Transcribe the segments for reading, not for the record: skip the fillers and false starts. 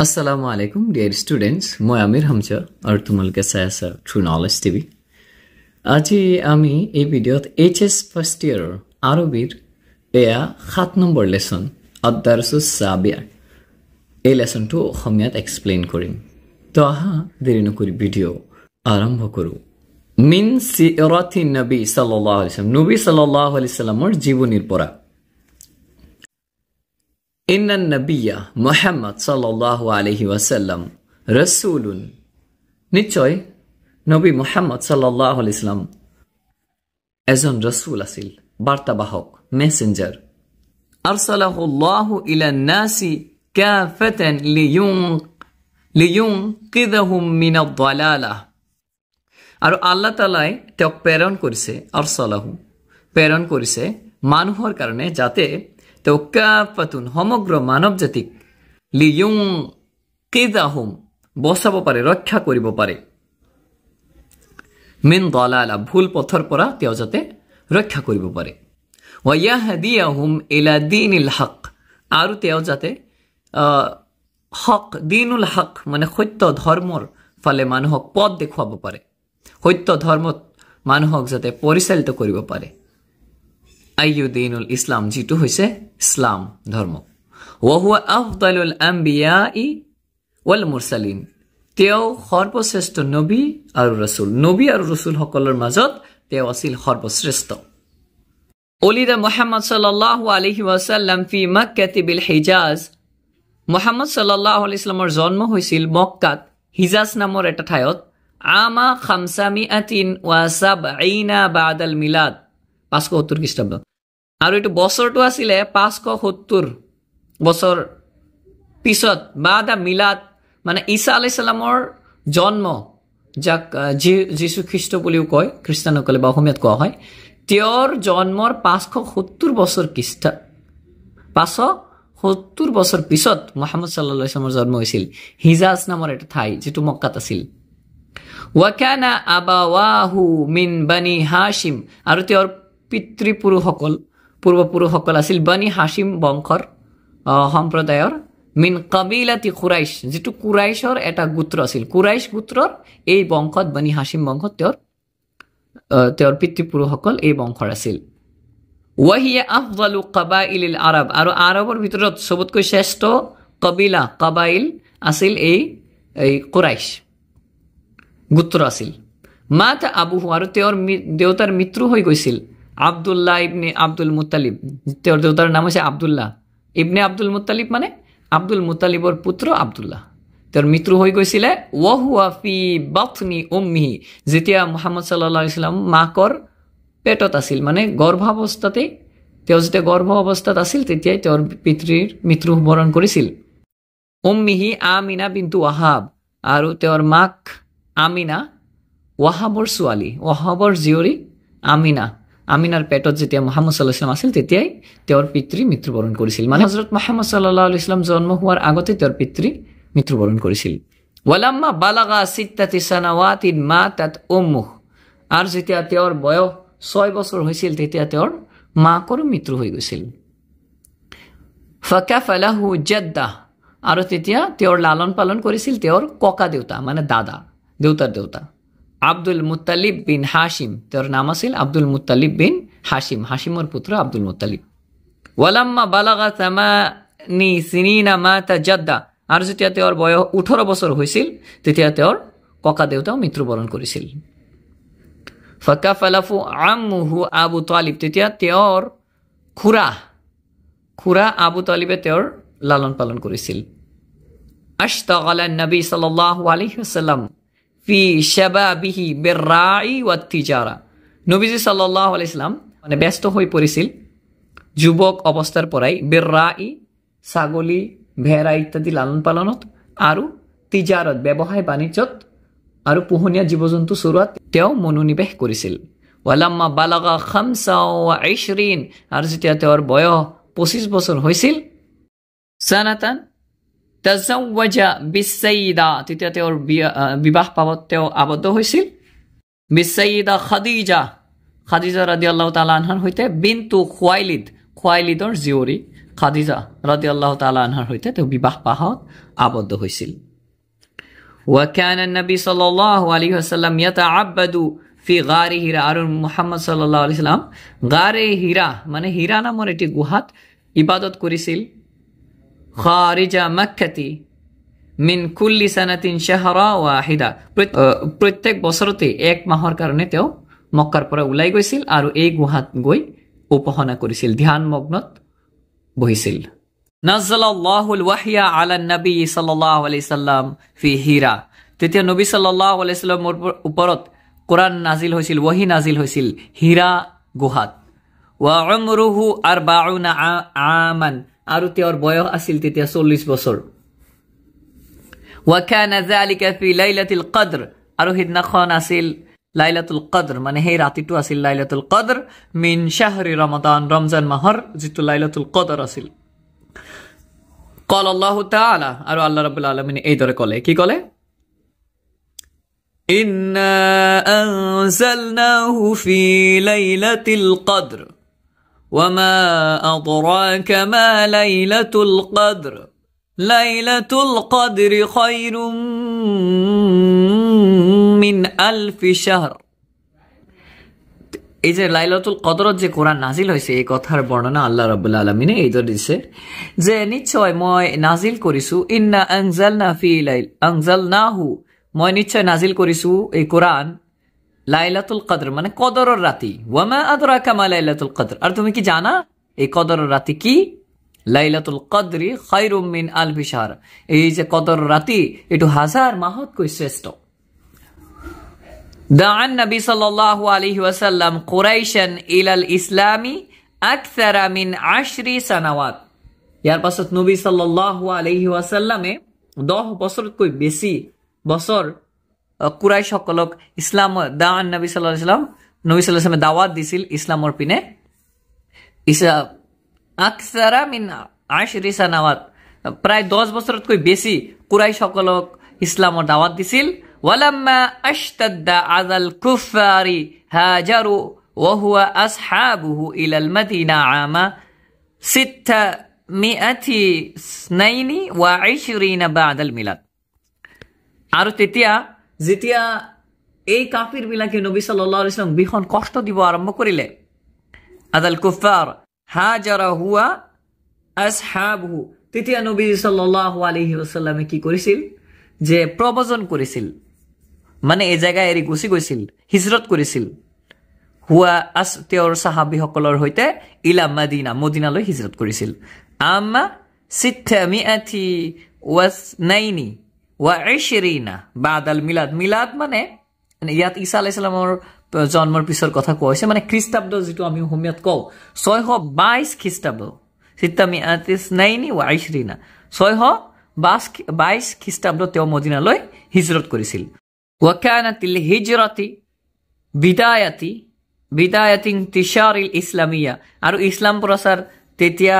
Assalamu alaikum dear students, মই আমিৰ হামজা আৰু তোমালোকে চাই আছা ট্ৰু নলেজ টিভি। আজি আমি এই ভিডিঅ'ত এইচএছ ফাৰ্ষ্ট ইয়াৰৰ আৰবীৰ এয়া 7 নম্বৰ লেসন আদ-দাৰসুস সাবিয়া এই লেসনটো অসমীয়াত এক্সপ্লেইন কৰিম। তো আহা দেৰি নকৰি ভিডিঅ' আৰম্ভ কৰোঁ। মিন সিৰাতিন নবী সাল্লাল্লাহু আলাইহি ওয়াসাল্লাম, নবী সাল্লাল্লাহু আলাইহি ওয়াসাল্লামৰ জীৱনীৰ পৰা। ইন্না নবিয়া মুহাম্মদ সাল্লাল্লাহু আলাইহি ওয়াসাল্লাম ৰাসূলুন, নিশ্চয় নবী মুহাম্মদ সাল্লাল্লাহু আলাইহি ওয়াসাল্লাম এজন ৰাসূল আছিল, বাৰ্তাবাহক, মেসেঞ্জাৰ। আৰসালাহুল্লাহু ইলান নাসি কাফাতান লিয়ুনকিযহুম মিনাদ দালালাহ, আৰু আল্লাহ তাআলাই তেওঁক প্ৰেৰণ কৰিছে, আৰসালাহু প্ৰেৰণ কৰিছে মানুহৰ কাৰণে, যাতে তেওঁ কাফাতুন সমগ্ৰ মানৱ জাতিক লিয়ুনকিযহুম বচাব পাৰে, ৰক্ষা কৰিব পাৰে, মিন দালালা ভুল পথৰ পৰা তেওঁ যাতে ৰক্ষা কৰিব পাৰে, ওয়া ইয়াহদিয়াহুম ইলা দীনিল হক, আৰু তেওঁ যাতে হক দীনুল হক মানে সত্য ধৰ্মৰ ফালে মানুহক পথ দেখুৱাব পাৰে, সত্য ধৰ্মত মানুহক যাতে পৰিচালিত কৰিব পাৰে। আইয়ুদ্দিনুল ইসলাম, যেটো হৈছে ইসলাম ধৰ্ম। ওয়া হুয়া আফদালুল আম্বিয়াই ওয়াল মুৰসালিন, তেওঁ সৰ্বশ্ৰেষ্ঠ নবী আৰু ৰাসূল, নবী আৰু ৰাসূল সকলৰ মাজত তেওঁ আছিল সৰ্বশ্ৰেষ্ঠ। ওলিদা মুহাম্মদ সাল্লাল্লাহু আলাইহি ওয়াসাল্লাম ফি মক্কাতি বিল হিজাজ, মুহাম্মদ সাল্লাল্লাহু আলাইহি ওয়াসাল্লামৰ জন্ম হৈছিল মক্কাত হিজাজ নামৰ এটা ঠাইত, আমা 570 বাদাল মিলাদ, 570 খ্ৰীষ্টাব্দ, আৰু এইটো বছৰটো আছিলে 570 বছৰ পিছত, বাদা মিলাদ মানে ঈসা আলাইহিস সালামৰ জন্ম, যাক যীশু খ্ৰীষ্ট বুলিও কয় খ্ৰীষ্টানসকলে বা অসমীয়াত কোৱা হয়, তেওঁৰ জন্মৰ 570 বছৰ 570 বছৰ পিছত মুহাম্মদ সাল্লাল্লাহু আলাইহি ওয়াসাল্লামৰ জন্ম হৈছিল হিজাজ নামৰ এটা ঠাই, যেটো মক্কাত আছিল। ওয়া কানা আবাৱাহু মিন বানি হাশিম, আৰু তেওঁৰ পূৰ্বপুৰুষসকল আছিল বানি হাশিম বংশৰ সম্প্ৰদায়ৰ, মিন কাবিলাতি কুৰাইশ, যেটো কুৰাইশৰ এটা গোত্ৰ আছিল, কুৰাইশ গোত্ৰৰ এই বংশত, বানি হাশিম বংশত তেওঁৰ পিতৃপুৰুষসকল এই বংশৰ আছিল। ওয়াহিয়া আফদালু কাবাইলিল আৰব, আৰু আৰবৰ ভিতৰত সবতকৈ শ্ৰেষ্ঠ কাবাইল আছিল এই কুৰাইশ গোত্ৰ আছিল। মাতা আবুহু, আৰু তেওঁৰ দেউতাৰ মৃত্যু হৈ গৈছিল, আব্দুল্লাহ ইবনে আব্দুল মুত্তালিব, তেওঁৰ দেউতাৰ নাম হৈছে আব্দুল্লাহ ইবনে আব্দুল মুত্তালিব, মানে আব্দুল মুত্তালিবৰ পুত্ৰ আব্দুল্লাহ, তেওঁৰ মৃত্যু হৈ গৈছিলে। ওয়াহুয়া ফি বাতনি উম্মিহি, যেতিয়া মুহাম্মদ সাল্লাল্লাহু আলাইহি ওয়াসাল্লাম মাকৰ পেটত আছিল, মানে গৰ্ভাৱস্থাতে, তেওঁ যেতিয়া গৰ্ভ অৱস্থাত আছিল তেতিয়াই তেওঁৰ পিতৃৰ মৃত্যুবৰণ কৰিছিল। উম্মিহি আমিনা বিনতু ওয়াহাব, আৰু তেওঁৰ মাক আমিনা ওয়াহাবৰ ছোৱালী, ওয়াহাবৰ জীয়ৰী আমিনাৰ পেটত যেতিয়া মুহাম্মদ সাল্লাল্লাহু আলাইহি ওয়াসাল্লাম আছিল তেতিয়াই তেওঁৰ পিতৃ মৃত্যুবৰণ কৰিছিল, মানে হযৰত মুহাম্মদ সাল্লাল্লাহু আলাইহি ওয়াসাল্লাম জন্ম হোৱাৰ আগতে তেওঁৰ পিতৃ মৃত্যুবৰণ কৰিছিল। ওয়ালাম্মা বালাগা 6 সানাওয়াতিন মাতাত উম্মুহ, আৰু যেতিয়া তেওঁৰ বয়স 6 বছৰ হৈছিল তেতিয়া তেওঁৰ মাকৰ মৃত্যু হৈ গৈছিল। ফাকাফালাহু জাদ্দা, আৰু তেতিয়া তেওঁৰ লালন পালন কৰিছিল তেওঁৰ ককা দেউতা, মানে দেউতাৰ দেউতা আব্দুল মুত্তালিব বিন হাশিম, তেওঁৰ নাম আছিল আব্দুল মুত্তালিব বিন হাশিম, হাশিমৰ পুত্ৰ আব্দুল মুত্তালিব। ওয়ালাম্মা বালাগা 8 সিনিনা মাতা জাদ্দা, আৰু যেতিয়া তেওঁৰ বয়স 18 বছৰ হৈছিল তেতিয়া তেওঁৰ ককা দেউতাও মৃত্যুবৰণ কৰিছিল। ফাকাফালাহু আম্মুহু আবু তালিব, তেতিয়া তেওঁৰ খুৰা আবু তালিবে তেওঁৰ লালন পালন কৰিছিল। আশতাগালা নবী সাল্লাল্লাহু আলাইহি ওয়াসাল্লাম ফি শাবাবিহি বিৰৰাই ওয়াত তিজাৰা, নবীজি সাল্লাল্লাহু আলাইহি ওয়াসাল্লাম মানে ব্যস্ত হৈ পৰিছিল যুৱক অৱস্থাৰ পৰাই, বিৰৰাই ছাগলী, ভেড়া ইত্যাদি লালন পালনত, আৰু তিজাৰত ব্যৱসায় বাণিজ্যত, আৰু পোহনীয়া জীৱ জন্তু চৰোৱাত তেওঁ মনোনিৱেশ কৰিছিল। ওয়ালাম্মা বালাগা 25, আৰু যেতিয়া তেওঁৰ বয়স 25 বছৰ হৈছিল, সানাতান তাজাওয়াজা বিসাইয়্যিদা, তেতিয়া তেওঁৰ বিবাহ পাবত তেওঁ আবদ্ধ হৈছিল বিসাইয়্যিদা খাদিজা ৰাদিয়াল্লাহু তাআলা আনহাৰ সৈতে, বিনতু খুৱাইলিদৰ জীয়ৰী খাদিজা রাদিয়াল্লাহু তাআলা আনহার হইতে তেওঁ বিবাহ পাশত আবদ্ধ হৈছিল وكان النبي صلى الله عليه وسلم يتعبد في غار هيرا আর মুহাম্মদ সাল্লাল্লাহু আলাইহি সাল্লাম গারে হীরা মানে হীরা নামৰ এটি গুহাত ইবাদত কৰিছিল খাৰিজা মক্কাতি মিন কুল্লি সানাতিন শাহৰা ওয়াহিদা প্ৰত্যেক বছৰতে এক মাহৰ কাৰণে তেওঁ মক্কাৰ পৰা ওলাই গৈছিল আৰু এই গুহাত গৈ উপাসনা কৰিছিল ধ্যানমগ্নত বহিছিল নাযালাল্লাহুল ওয়াহয়া আলা নবী সাল্লাল্লাহু আলাইহি সাল্লাম ফি হীরা তেতিয়া নবী সাল্লাল্লাহু আলাইহি সাল্লামৰ ওপৰত কোৰআন নাজিল হৈছিল ওহী নাজিল হৈছিল হীৰা গুহাত ওয়া উমৰুহু 40 আমান আৰু তেওঁৰ বয়স আছিল তেতিয়া 40 বছৰ ওয়া কানা যালিকা ফি লাইলাতুল কদৰ আৰু হিদনাখন আছিল লাইলাতুল কদৰ মানে সেই ৰাতিটো আছিল লাইলাতুল কদৰ মিন শাহৰি ৰমাদান ৰমজান মাহৰ যেটো লাইলাতুল কদৰ আছিল قال الله تعالى আৰু আল্লাহ ৰাব্বুল আলামিন এই দৰে কলে কি কলে إنا أنزلناه في ليلة القدر وما أدراك ما ليلة القدر ليلة القدر خير من 1000 شهر এই যে লাইলাতুল কদরত যে কোরআন নাজিল হইছে এই কথার বর্ণনা আল্লাহ রাব্বুল আলামিন এই দরে দিছে যে নিশ্চয় মই নাজিল করিছো ইন্না আনজালনাহু মই নিশ্চয় নাজিল করিছো এই কোরআন লাইলাতুল কদর মানে কদরের রাতি ওয়ামা আদরাকা মা লাইলাতুল কদর আর তুমি কি জানা এই কদরের রাতি কি লাইলাতুল কদরি খায়রুম মিন 1000 শাহর এই যে কদরের রাতি এটু হাজার মাহত কই শ্রেষ্ঠ دعا النبي صلى الله عليه وسلم قريشا الى الاسلام اكثر من 10 سنوات ইয়ার পাছত নবী সাল্লাল্লাহু আলাইহি ওয়াসাল্লামে 10 বছর কই বেশি বছর কুরাইশ সকলক ইসলাম দান নবী সাল্লাল্লাহু আলাইহি ওয়াসাল্লাম নবী সাল্লাল্লাহু আলাইহি ওয়াসাল্লাম দাওয়াত দিছিল ইসলামৰ পিনে ইসা আকসাৰা মিন 10 সানাওয়াত প্ৰায় 10 বছৰত কই বেশি কুৰাইশ সকলক ইসলামৰ দাওয়াত দিছিল ওয়ালাম্মা আশতাদ্দা আযাল কুফারি হাজারু ওয়া হুয়া আসহাবুহু ইলাল মাদিনা আমা 622 বাদাল মিলাদ আর তেতিয়া যেতিয়া এই কাফির বিলাকে নবী সাল্লাল্লাহু আলাইহি ওয়াসাল্লাম বিখন কষ্ট দিব আরম্ভ করিলে আযাল কুফার হাজারা হুয়া আসহাবুহু তেতিয়া নবী সাল্লাল্লাহু আলাইহি ওয়াসাল্লামে কি করিছিল যে প্রবজন করিছিল মানে এই জায়গায় এৰি গুছি গৈছিল হিজৰত কৰিছিল হুয়া আস তেওঁৰ সাহাবী সকলৰ হৈতে ইলা মদিনা মদিনালৈ হিজৰত কৰিছিল আম্মা 622 বাদাল মিলাদ মিলাদ মানে ইয়াত ঈসা আলাইহিস সালামৰ জন্মৰ পিছৰ কথা কৈছে মানে খ্ৰীষ্টাব্দ যেটো আমি হোমিয়াত কও 622 খ্ৰীষ্টাব্দ 622 622 খ্ৰীষ্টাব্দ তেওঁ মদিনালৈ হিজৰত কৰিছিল ওয়াকানাতিল হিজৰাতি বিদায়াতি ইন্তিশাৰিল ইসলামিয়া আৰু ইসলাম প্ৰচাৰ তেতিয়া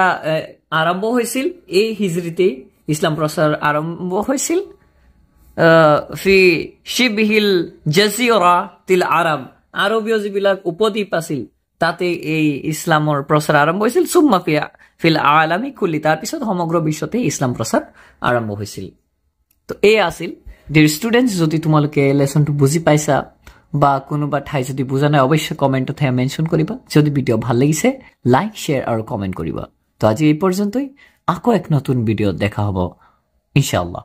আৰম্ভ হৈছিল এই হিজৰিতে ইসলাম প্ৰচাৰ আৰম্ভ হৈছিল ফি শিবহিল জাজিৰাতিল আৰব আৰবীয় যিবিলাক উপদ্বীপ আছিল তাতে এই ইসলামৰ প্ৰচাৰ আৰম্ভ হৈছিল সুম্মা ফিল আলামি কুল্লি তাৰ পিছত সমগ্ৰ বিশ্বতে ইসলাম প্ৰচাৰ আৰম্ভ হৈছিল তো এই আছিল ডিয়াৰ ষ্টুডেন্টস যদি তোমালোকে লেসনটো বুজি পাইছা বা কোনোবা ঠাই যদি বুজা নাই অবশ্যই কমেন্টত মেনশন কৰিবা যদি ভিডিও ভাল লাগিছে লাইক শেয়াৰ আৰু কমেন্ট কৰিবা তো আজি এই পৰ্যন্তই আকৌ এক নতুন ভিডিও দেখা হ'ব ইনশাআল্লাহ